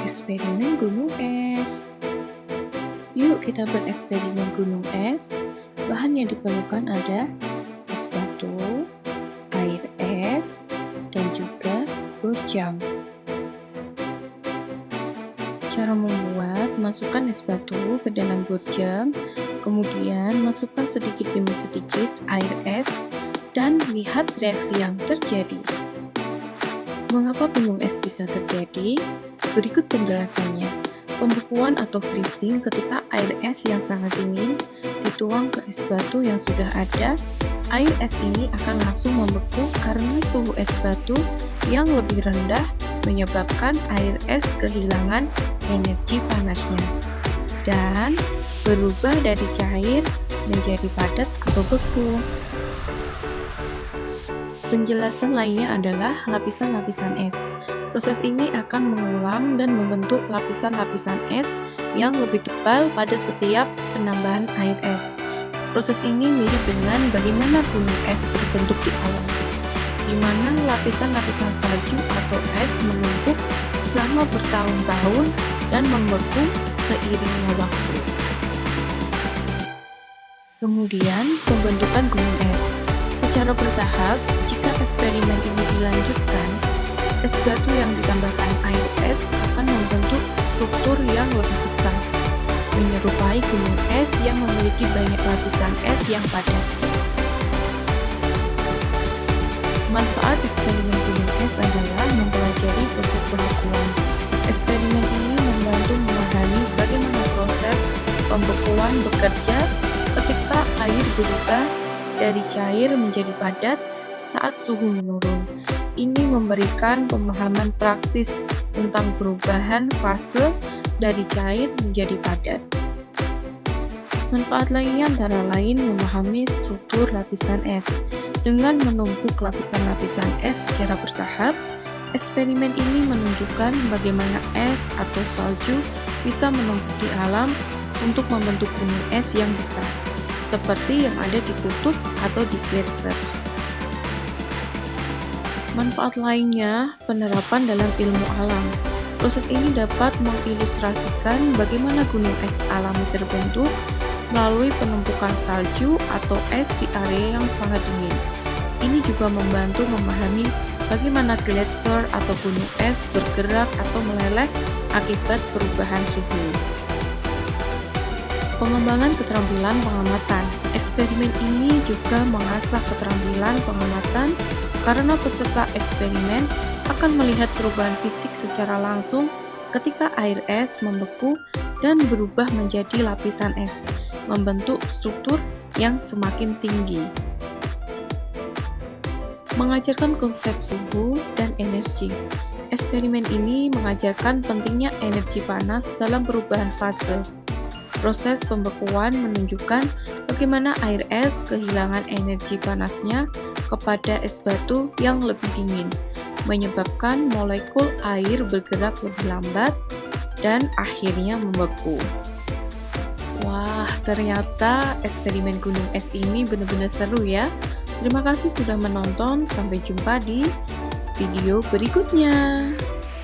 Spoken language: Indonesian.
eksperimen gunung es. Yuk kita buat eksperimen gunung es. Bahan yang diperlukan ada es batu, air es, dan juga gurjam. Cara membuat, masukkan es batu ke dalam gurjam, kemudian masukkan sedikit demi sedikit air es, dan lihat reaksi yang terjadi. Mengapa gunung es bisa terjadi? Berikut penjelasannya. Pembekuan atau freezing ketika air es yang sangat dingin dituang ke es batu yang sudah ada. Air es ini akan langsung membeku karena suhu es batu yang lebih rendah menyebabkan air es kehilangan energi panasnya dan berubah dari cair menjadi padat atau beku. Penjelasan lainnya adalah lapisan-lapisan es. Proses ini akan mengulang dan membentuk lapisan-lapisan es yang lebih tebal pada setiap penambahan air es. Proses ini mirip dengan bagaimana gunung es terbentuk di alam, di mana lapisan-lapisan salju atau es menumpuk selama bertahun-tahun dan membeku seiringnya waktu. Kemudian, pembentukan gunung es. Secara bertahap, jika eksperimen ini dilanjutkan, es batu yang ditambahkan air es akan membentuk struktur yang lebih besar, menyerupai gunung es yang memiliki banyak lapisan es yang padat. Manfaat eksperimen gunung es adalah mempelajari proses pembekuan. Eksperimen ini membantu memahami bagaimana proses pembekuan bekerja ketika air berubah dari cair menjadi padat saat suhu menurun. Ini memberikan pemahaman praktis tentang perubahan fase dari cair menjadi padat. Manfaat lainnya antara lain memahami struktur lapisan es. Dengan menumpuk lapisan-lapisan es secara bertahap, eksperimen ini menunjukkan bagaimana es atau salju bisa menumpuk di alam untuk membentuk gunung es yang besar, seperti yang ada di kutub atau di gletser. Manfaat lainnya, penerapan dalam ilmu alam. Proses ini dapat mengilustrasikan bagaimana gunung es alami terbentuk melalui penumpukan salju atau es di area yang sangat dingin. Ini juga membantu memahami bagaimana gletser atau gunung es bergerak atau meleleh akibat perubahan suhu. Pengembangan keterampilan pengamatan. Eksperimen ini juga mengasah keterampilan pengamatan karena peserta eksperimen akan melihat perubahan fisik secara langsung ketika air es membeku dan berubah menjadi lapisan es, membentuk struktur yang semakin tinggi. Mengajarkan konsep suhu dan energi. Eksperimen ini mengajarkan pentingnya energi panas dalam perubahan fase. Proses pembekuan menunjukkan bagaimana air es kehilangan energi panasnya kepada es batu yang lebih dingin, menyebabkan molekul air bergerak lebih lambat dan akhirnya membeku. Wah, ternyata eksperimen gunung es ini benar-benar seru ya. Terima kasih sudah menonton, sampai jumpa di video berikutnya.